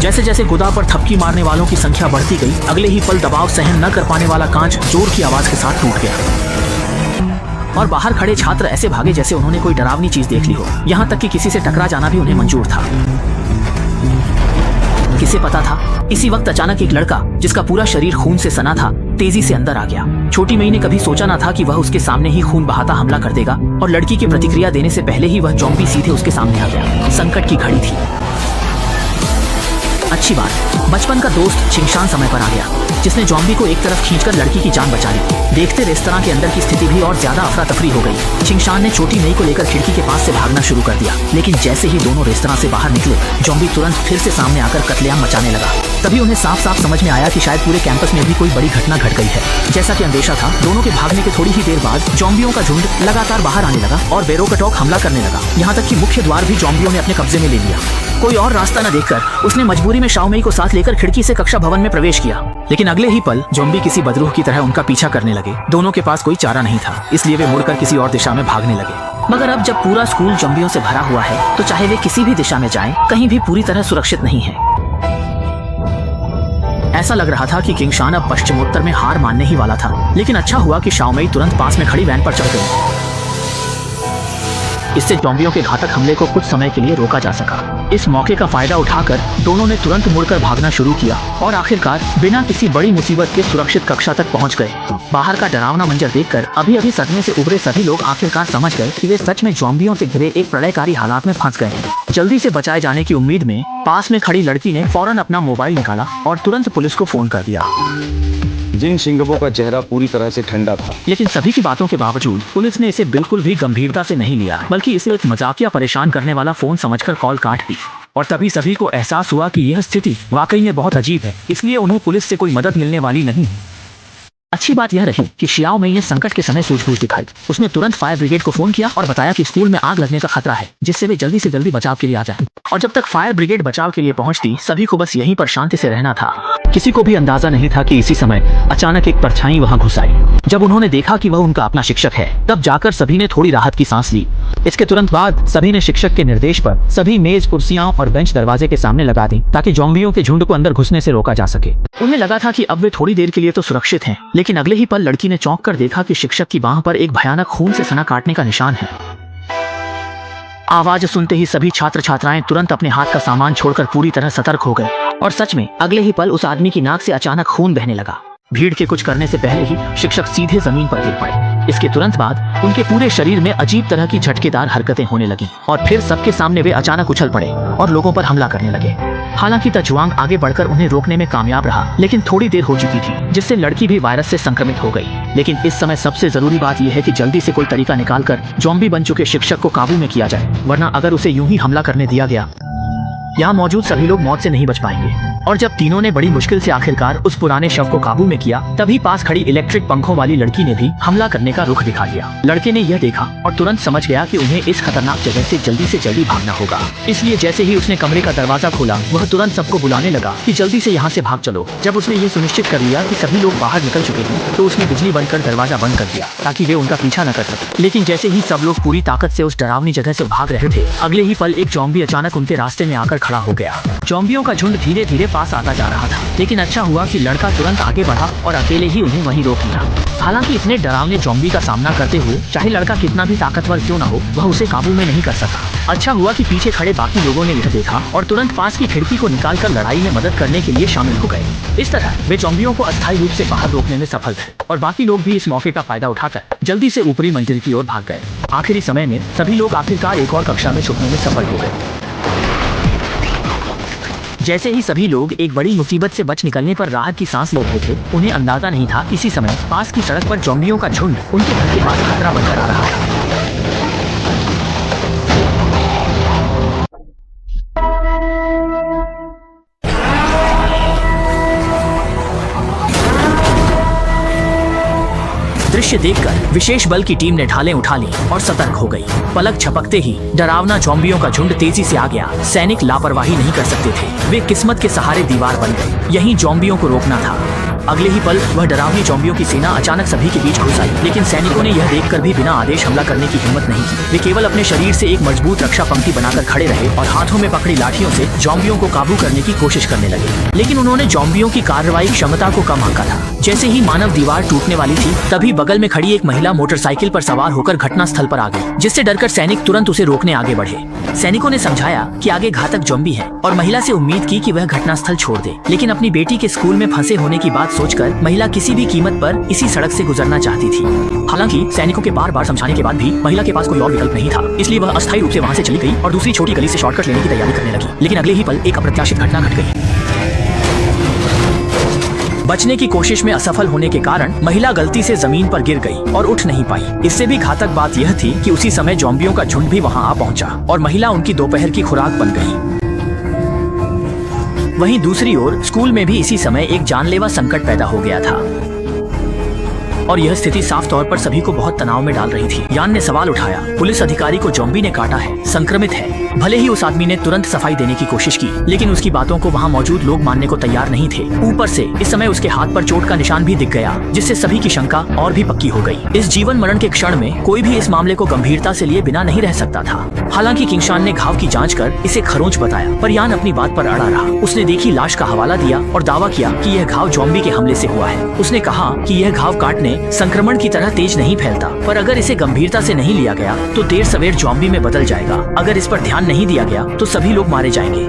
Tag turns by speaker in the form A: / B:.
A: जैसे जैसे गुदा पर थपकी मारने वालों की संख्या बढ़ती गई, अगले ही पल दबाव सहन न कर पाने वाला कांच जोर की आवाज के साथ टूट गया और बाहर खड़े छात्र ऐसे भागे जैसे उन्होंने कोई डरावनी चीज देख ली हो। यहाँ तक कि किसी से टकरा जाना भी उन्हें मंजूर था। किसे पता था, इसी वक्त अचानक एक लड़का जिसका पूरा शरीर खून से सना था तेजी से अंदर आ गया। छोटी मई ने कभी सोचा न था कि वह उसके सामने ही खून बहाता हमला कर देगा और लड़की की प्रतिक्रिया देने से पहले ही वह ज़ॉम्बी सीधे उसके सामने आ गया। संकट की घड़ी थी। अच्छी बात, बचपन का दोस्त छिंगशान समय पर आ गया, जिसने ज़ॉम्बी को एक तरफ खींचकर लड़की की जान बचा ली। देखते रेस्तरां के अंदर की स्थिति भी और ज्यादा अफरा तफरी हो गई। छिंगशान ने छोटी मई को लेकर खिड़की के पास से भागना शुरू कर दिया, लेकिन जैसे ही दोनों रेस्तरां से बाहर निकले, ज़ॉम्बी तुरंत फिर से सामने आकर कत्लेआम मचाने लगा। तभी उन्हें साफ साफ समझ में आया कि शायद पूरे कैंपस में भी कोई बड़ी घटना घट गई है। जैसा कि अंदेशा था, दोनों के भागने के थोड़ी ही देर बाद ज़ॉम्बियों का झुंड लगातार बाहर आने लगा और बेरोकटोक हमला करने लगा। यहाँ तक कि मुख्य द्वार भी ज़ॉम्बियों ने अपने कब्जे में ले लिया। कोई और रास्ता न देखकर उसने मजबूरी में शाओमेई को साथ लेकर खिड़की से कक्षा भवन में प्रवेश किया, लेकिन अगले ही पल ज़ॉम्बी किसी बदरूह की तरह उनका पीछा करने लगे। दोनों के पास कोई चारा नहीं था, इसलिए वे मुड़कर किसी और दिशा में भागने लगे। मगर अब जब पूरा स्कूल ज़ॉम्बियों से भरा हुआ है, तो चाहे वे किसी भी दिशा में जाएं, कहीं भी पूरी तरह सुरक्षित नहीं है। ऐसा लग रहा था कि किंगशान अब पश्चिमोत्तर में हार मानने ही वाला था, लेकिन अच्छा हुआ कि शाओमेई तुरंत पास में खड़ी वैन पर चढ़ गई। इससे ज़ॉम्बियों के घातक हमले को कुछ समय के लिए रोका जा सका। इस मौके का फायदा उठाकर दोनों ने तुरंत मुड़कर भागना शुरू किया और आखिरकार बिना किसी बड़ी मुसीबत के सुरक्षित कक्षा तक पहुंच गए। बाहर का डरावना मंजर देखकर अभी अभी सदमे से उभरे सभी लोग आखिरकार समझ गए कि वे सच में ज़ॉम्बियों से घिरे एक प्रलयकारी हालात में फंस गए। जल्दी से बचाए जाने की उम्मीद में पास में खड़ी लड़की ने फौरन अपना मोबाइल निकाला और तुरंत पुलिस को फोन कर दिया।
B: जिन शिंगबो का चेहरा पूरी तरह से ठंडा था,
A: लेकिन सभी की बातों के बावजूद पुलिस ने इसे बिल्कुल भी गंभीरता से नहीं लिया, बल्कि इसे एक मजाकिया परेशान करने वाला फोन समझकर कॉल काट दी। और तभी सभी को एहसास हुआ कि यह स्थिति वाकई में बहुत अजीब है, इसलिए उन्हें पुलिस से कोई मदद मिलने वाली नहीं। अच्छी बात यह रही कि शाओमेई ने संकट के समय सूझबूझ दिखाई। उसने तुरंत फायर ब्रिगेड को फोन किया और बताया कि स्कूल में आग लगने का खतरा है, जिससे वे जल्दी से जल्दी बचाव के लिए आ जाएं। और जब तक फायर ब्रिगेड बचाव के लिए पहुंचती, सभी को बस यहीं पर शांति से रहना था। किसी को भी अंदाजा नहीं था कि इसी समय अचानक एक परछाई वहां घुस आई। जब उन्होंने देखा कि वह उनका अपना शिक्षक है, तब जाकर सभी ने थोड़ी राहत की सांस ली। इसके तुरंत बाद सभी ने शिक्षक के निर्देश पर सभी मेज, कुर्सियां और बेंच दरवाजे के सामने लगा दी, ताकि ज़ॉम्बियों के झुंड को अंदर घुसने से रोका जा सके। उन्हें लगा था कि अब वे थोड़ी देर के लिए तो सुरक्षित हैं, लेकिन अगले ही पल लड़की ने चौंक कर देखा कि शिक्षक की बाह पर एक भयानक खून से सना काटने का निशान है। आवाज सुनते ही सभी छात्र छात्राएं तुरंत अपने हाथ का सामान छोड़कर पूरी तरह सतर्क हो गए और सच में अगले ही पल उस आदमी की नाक से अचानक खून बहने लगा। भीड़ के कुछ करने से पहले ही शिक्षक सीधे जमीन पर गिर पड़े। इसके तुरंत बाद उनके पूरे शरीर में अजीब तरह की झटकेदार हरकतें होने लगीं और फिर सबके सामने वे अचानक उछल पड़े और लोगों पर हमला करने लगे। हालांकि तजुआंग आगे बढ़कर उन्हें रोकने में कामयाब रहा, लेकिन थोड़ी देर हो चुकी थी, जिससे लड़की भी वायरस से संक्रमित हो गई। लेकिन इस समय सबसे जरूरी बात यह है कि जल्दी से कोई तरीका निकालकर ज़ॉम्बी बन चुके शिक्षक को काबू में किया जाए, वरना अगर उसे यूं ही हमला करने दिया गया, यहाँ मौजूद सभी लोग मौत से नहीं बच पाएंगे। और जब तीनों ने बड़ी मुश्किल से आखिरकार उस पुराने शव को काबू में किया, तभी पास खड़ी इलेक्ट्रिक पंखों वाली लड़की ने भी हमला करने का रुख दिखा लिया। लड़के ने यह देखा और तुरंत समझ गया कि उन्हें इस खतरनाक जगह से जल्दी भागना होगा। इसलिए जैसे ही उसने कमरे का दरवाजा खोला, वह तुरंत सबको बुलाने लगा कि जल्दी से यहाँ से भाग चलो। जब उसने ये सुनिश्चित कर लिया कि सभी लोग बाहर निकल चुके हैं, तो उसने बिजली बंद कर दरवाजा बंद कर दिया ताकि वे उनका पीछा न कर सके। लेकिन जैसे ही सब लोग पूरी ताकत से उस डरावनी जगह से भाग रहे थे, अगले ही पल एक ज़ॉम्बी अचानक उनके रास्ते में आकर खड़ा हो गया। ज़ॉम्बियों का झुंड धीरे धीरे पास आता जा रहा था, लेकिन अच्छा हुआ कि लड़का तुरंत आगे बढ़ा और अकेले ही उन्हें वहीं रोक लिया। हालांकि इतने डरावने ज़ॉम्बी का सामना करते हुए चाहे लड़का कितना भी ताकतवर क्यों न हो, वह उसे काबू में नहीं कर सका। अच्छा हुआ कि पीछे खड़े बाकी लोगों ने यह देखा और तुरंत पास की खिड़की को निकालकर लड़ाई में मदद करने के लिए शामिल हो गए। इस तरह वे ज़ॉम्बियों को अस्थायी रूप से बाहर रोकने में सफल थे और बाकी लोग भी इस मौके का फायदा उठाकर जल्दी से ऊपरी मंजिल की ओर भाग गए। आखिरी समय में सभी लोग आखिरकार एक और कक्षा में छुपने में सफल हो गए। जैसे ही सभी लोग एक बड़ी मुसीबत से बच निकलने पर राहत की सांस ले रहे थे, उन्हें अंदाजा नहीं था इसी समय पास की सड़क पर ज़ॉम्बियों का झुंड उनके घर के पास खतरा बनकर आ रहा था। दृश्य देखकर विशेष बल की टीम ने ढालें उठा ली और सतर्क हो गई। पलक झपकते ही डरावना ज़ॉम्बियों का झुंड तेजी से आ गया। सैनिक लापरवाही नहीं कर सकते थे, वे किस्मत के सहारे दीवार बन गए। यही ज़ॉम्बियों को रोकना था। अगले ही पल वह डरावनी ज़ॉम्बियों की सेना अचानक सभी के बीच घुस आई, लेकिन सैनिकों ने यह देखकर भी बिना आदेश हमला करने की हिम्मत नहीं की। वे केवल अपने शरीर से एक मजबूत रक्षा पंक्ति बनाकर खड़े रहे और हाथों में पकड़ी लाठियों से ज़ॉम्बियों को काबू करने की कोशिश करने लगे। लेकिन उन्होंने ज़ॉम्बियों की कार्रवाई क्षमता को कम आंका था। जैसे ही मानव दीवार टूटने वाली थी, तभी बगल में खड़ी एक महिला मोटरसाइकिल पर सवार होकर घटनास्थल पर आ गई, जिससे डरकर सैनिक तुरंत उसे रोकने आगे बढ़े। सैनिकों ने समझाया कि आगे घातक ज़ॉम्बी है और महिला से उम्मीद की कि वह घटनास्थल छोड़ दे, लेकिन अपनी बेटी के स्कूल में फंसे होने की बात सोचकर महिला किसी भी कीमत पर इसी सड़क से गुजरना चाहती थी। हालांकि सैनिकों के बार बार समझाने के बाद भी महिला के पास कोई और विकल्प नहीं था, इसलिए वह अस्थायी रूप से वहां से चली गई और दूसरी छोटी गली से शॉर्टकट लेने की तैयारी करने लगी। लेकिन अगले ही पल एक अप्रत्याशित घटना घट गई। बचने की कोशिश में असफल होने के कारण महिला गलती से जमीन पर गिर गई और उठ नहीं पाई। इससे भी घातक बात यह थी कि उसी समय ज़ॉम्बियों का झुंड भी वहां आ पहुंचा और महिला उनकी दोपहर की खुराक बन गई। वहीं दूसरी ओर स्कूल में भी इसी समय एक जानलेवा संकट पैदा हो गया था और यह स्थिति साफ तौर पर सभी को बहुत तनाव में डाल रही थी। यान ने सवाल उठाया, पुलिस अधिकारी को ज़ॉम्बी ने काटा है, संक्रमित है। भले ही उस आदमी ने तुरंत सफाई देने की कोशिश की, लेकिन उसकी बातों को वहां मौजूद लोग मानने को तैयार नहीं थे। ऊपर से इस समय उसके हाथ पर चोट का निशान भी दिख गया, जिससे सभी की शंका और भी पक्की हो गई। इस जीवन मरण के क्षण में कोई भी इस मामले को गंभीरता से लिए बिना नहीं रह सकता था। हालांकि किंगशान ने घाव की जांच कर इसे खरोंच बताया, पर यान अपनी बात पर अड़ा रहा। उसने देखी लाश का हवाला दिया और दावा किया कि यह घाव ज़ॉम्बी के हमले से हुआ है। उसने कहा कि यह घाव काटने संक्रमण की तरह तेज नहीं फैलता, पर अगर इसे गंभीरता से नहीं लिया गया तो देर सवेर ज़ॉम्बी में बदल जाएगा। अगर इस पर ध्यान नहीं दिया गया तो सभी लोग मारे जाएंगे।